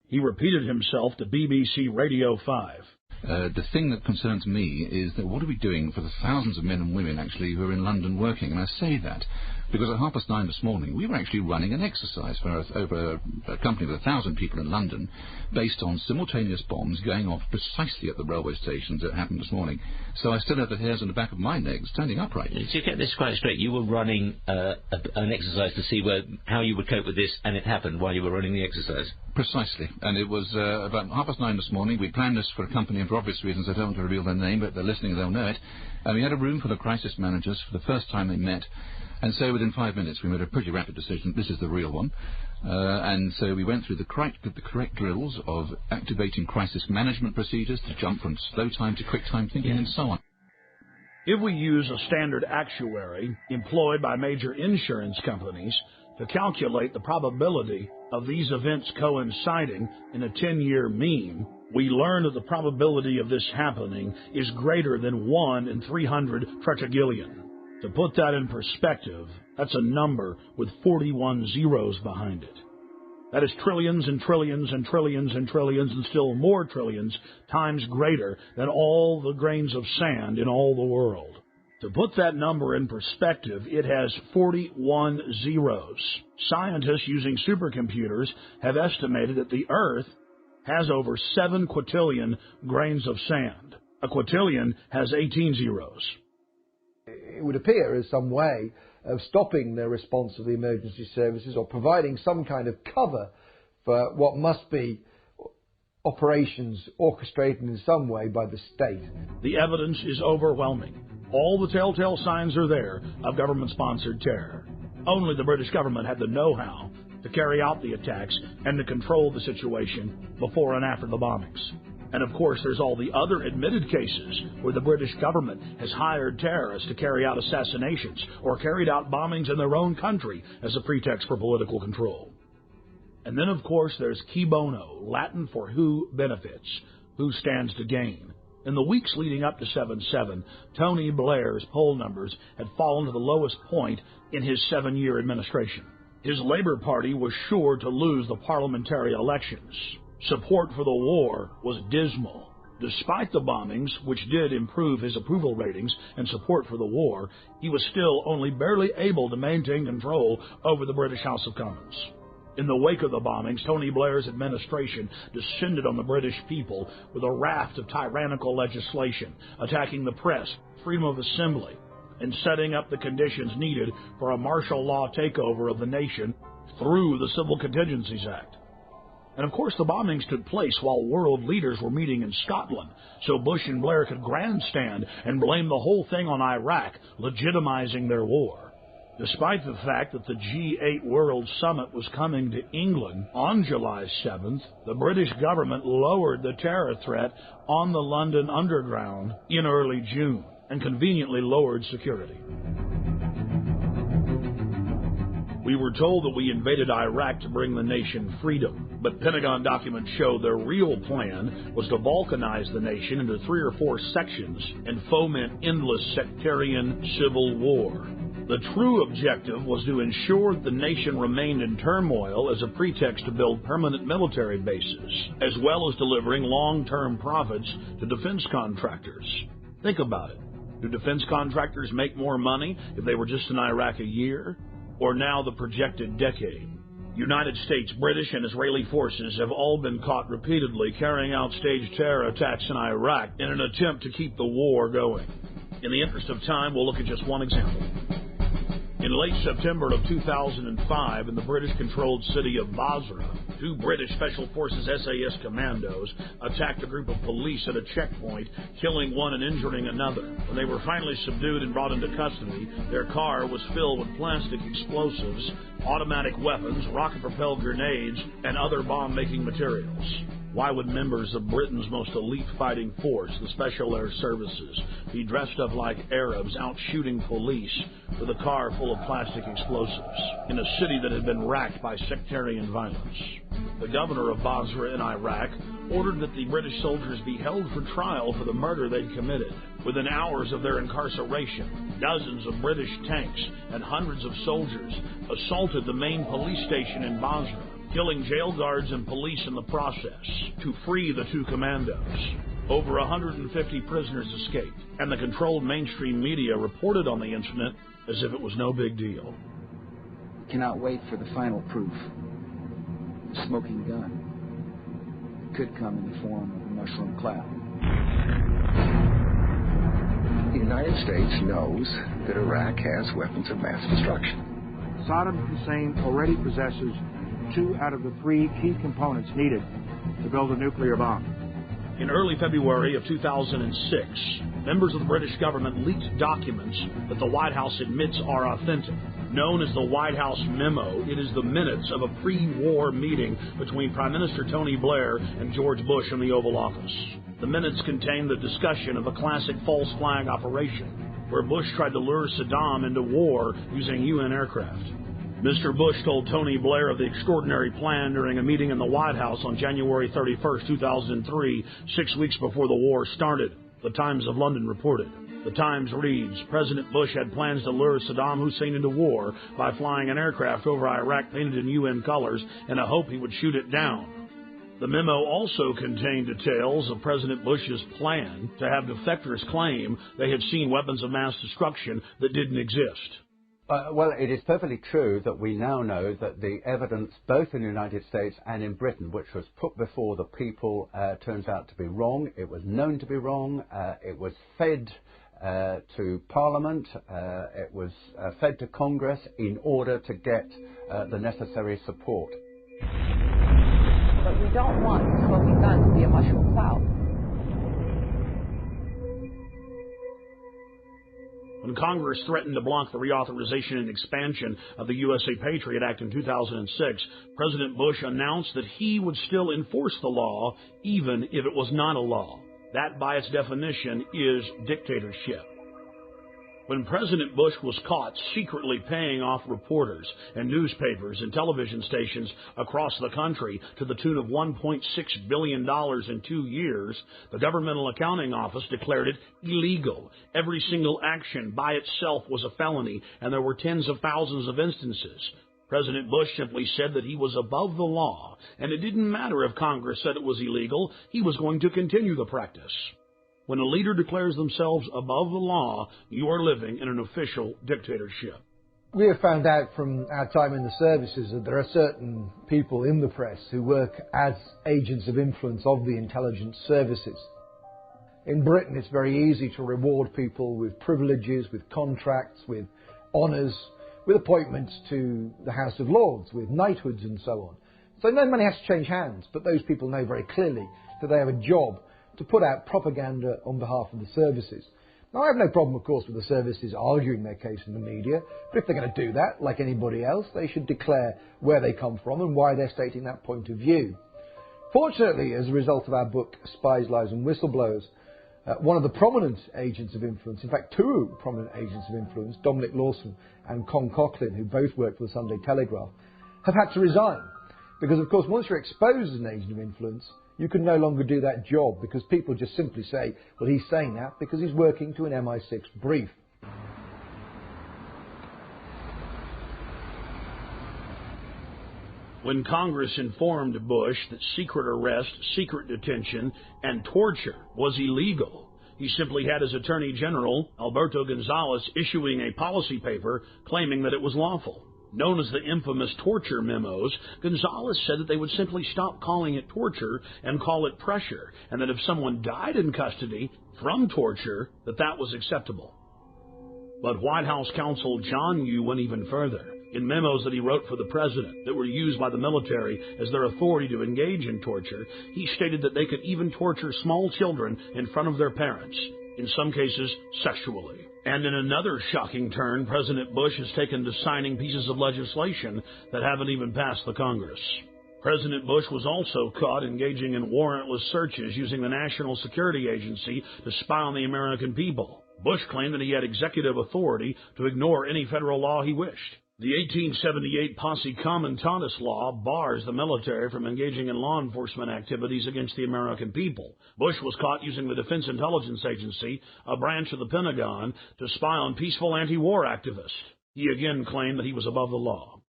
He repeated himself to BBC Radio 5. The thing that concerns me is that what are we doing for the thousands of men and women actually who are in London working? And I say that because at 9:30 this morning we were actually running an exercise for over a company with 1,000 people in London based on simultaneous bombs going off precisely at the railway stations that happened this morning. So I still have the hairs on the back of my neck standing upright. To get this quite straight, you were running an exercise to see how you would cope with this, and it happened while you were running the exercise? Precisely. And it was about 9:30 this morning. We planned this for a company, and for obvious reasons I don't want to reveal their name, but if they're listening they'll know it. And we had a room full of crisis managers for the first time they met. And so within 5 minutes we made a pretty rapid decision. This is the real one. And so we went through the correct drills of activating crisis management procedures to jump from slow time to quick time thinking and so on. If we use a standard actuary employed by major insurance companies to calculate the probability of these events coinciding in a 10-year mean, we learn that the probability of this happening is greater than 1 in 300 tetragillion. To put that in perspective, that's a number with 41 zeros behind it. That is trillions and trillions and trillions and trillions and still more trillions times greater than all the grains of sand in all the world. To put that number in perspective, it has 41 zeros. Scientists using supercomputers have estimated that the Earth has over 7 quintillion grains of sand. A quintillion has 18 zeros. It would appear as some way of stopping the response of the emergency services or providing some kind of cover for what must be operations orchestrated in some way by the state. The evidence is overwhelming. All the telltale signs are there of government-sponsored terror. Only the British government had the know-how to carry out the attacks and to control the situation before and after the bombings. And of course, there's all the other admitted cases where the British government has hired terrorists to carry out assassinations or carried out bombings in their own country as a pretext for political control. And then, of course, there's qui bono, Latin for who benefits, who stands to gain. In the weeks leading up to 7/7, Tony Blair's poll numbers had fallen to the lowest point in his 7-year administration. His Labour Party was sure to lose the parliamentary elections. Support for the war was dismal. Despite the bombings, which did improve his approval ratings and support for the war, he was still only barely able to maintain control over the British House of Commons. In the wake of the bombings, Tony Blair's administration descended on the British people with a raft of tyrannical legislation, attacking the press, freedom of assembly, and setting up the conditions needed for a martial law takeover of the nation through the Civil Contingencies Act. And of course, the bombings took place while world leaders were meeting in Scotland, so Bush and Blair could grandstand and blame the whole thing on Iraq, legitimizing their war. Despite the fact that the G8 World Summit was coming to England on July 7th, the British government lowered the terror threat on the London Underground in early June and conveniently lowered security. We were told that we invaded Iraq to bring the nation freedom, but Pentagon documents show their real plan was to balkanize the nation into 3 or 4 sections and foment endless sectarian civil war. The true objective was to ensure that the nation remained in turmoil as a pretext to build permanent military bases, as well as delivering long-term profits to defense contractors. Think about it. Do defense contractors make more money if they were just in Iraq a year, or now the projected decade? United States, British, and Israeli forces have all been caught repeatedly carrying out staged terror attacks in Iraq in an attempt to keep the war going. In the interest of time, we'll look at just one example. In late September of 2005, in the British-controlled city of Basra, 2 British Special Forces SAS commandos attacked a group of police at a checkpoint, killing one and injuring another. When they were finally subdued and brought into custody, their car was filled with plastic explosives, automatic weapons, rocket-propelled grenades, and other bomb-making materials. Why would members of Britain's most elite fighting force, the Special Air Services, be dressed up like Arabs out shooting police with a car full of plastic explosives in a city that had been racked by sectarian violence? The governor of Basra in Iraq ordered that the British soldiers be held for trial for the murder they'd committed. Within hours of their incarceration, dozens of British tanks and hundreds of soldiers assaulted the main police station in Basra, killing jail guards and police in the process to free the two commandos. Over 150 prisoners escaped, and the controlled mainstream media reported on the incident as if it was no big deal. Cannot wait for the final proof. The smoking gun. It could come in the form of a mushroom cloud. The United States knows that Iraq has weapons of mass destruction. Saddam Hussein already possesses 2 out of the 3 key components needed to build a nuclear bomb. In early February of 2006, members of the British government leaked documents that the White House admits are authentic. Known as the White House Memo, it is the minutes of a pre-war meeting between Prime Minister Tony Blair and George Bush in the Oval Office. The minutes contain the discussion of a classic false flag operation, where Bush tried to lure Saddam into war using UN aircraft. Mr. Bush told Tony Blair of the extraordinary plan during a meeting in the White House on January 31, 2003, 6 weeks before the war started, the Times of London reported. The Times reads, President Bush had plans to lure Saddam Hussein into war by flying an aircraft over Iraq painted in UN colors in a hope he would shoot it down. The memo also contained details of President Bush's plan to have defectors claim they had seen weapons of mass destruction that didn't exist. Well, it is perfectly true that we now know that the evidence, both in the United States and in Britain, which was put before the people, turns out to be wrong. It was known to be wrong. It was fed to Parliament. It was fed to Congress in order to get the necessary support. But we don't want the smoking gun to be a mushroom cloud. When Congress threatened to block the reauthorization and expansion of the USA Patriot Act in 2006, President Bush announced that he would still enforce the law even if it was not a law. That, by its definition, is dictatorship. When President Bush was caught secretly paying off reporters and newspapers and television stations across the country to the tune of $1.6 billion in 2 years, the Governmental Accounting Office declared it illegal. Every single action by itself was a felony, and there were tens of thousands of instances. President Bush simply said that he was above the law, and it didn't matter if Congress said it was illegal, he was going to continue the practice. When a leader declares themselves above the law, you are living in an official dictatorship. We have found out from our time in the services that there are certain people in the press who work as agents of influence of the intelligence services. In Britain, it's very easy to reward people with privileges, with contracts, with honours, with appointments to the House of Lords, with knighthoods and so on. So no money has to change hands, but those people know very clearly that they have a job to put out propaganda on behalf of the services. Now, I have no problem, of course, with the services arguing their case in the media, but if they're going to do that, like anybody else, they should declare where they come from and why they're stating that point of view. Fortunately, as a result of our book, Spies, Lies and Whistleblowers, one of the prominent agents of influence, in fact, 2 prominent agents of influence, Dominic Lawson and Con Coughlin, who both worked for the Sunday Telegraph, have had to resign. Because, of course, once you're exposed as an agent of influence, you can no longer do that job because people just simply say, well, he's saying that because he's working to an MI6 brief. When Congress informed Bush that secret arrest, secret detention, and torture was illegal, he simply had his Attorney General, Alberto Gonzales, issuing a policy paper claiming that it was lawful. Known as the infamous torture memos, Gonzales said that they would simply stop calling it torture and call it pressure, and that if someone died in custody from torture, that was acceptable. But White House counsel John Yoo went even further. In memos that he wrote for the president that were used by the military as their authority to engage in torture, he stated that they could even torture small children in front of their parents, in some cases sexually. And in another shocking turn, President Bush has taken to signing pieces of legislation that haven't even passed the Congress. President Bush was also caught engaging in warrantless searches using the National Security Agency to spy on the American people. Bush claimed that he had executive authority to ignore any federal law he wished. The 1878 Posse Comitatus law bars the military from engaging in law enforcement activities against the American people. Bush was caught using the Defense Intelligence Agency, a branch of the Pentagon, to spy on peaceful anti-war activists. He again claimed that he was above the law.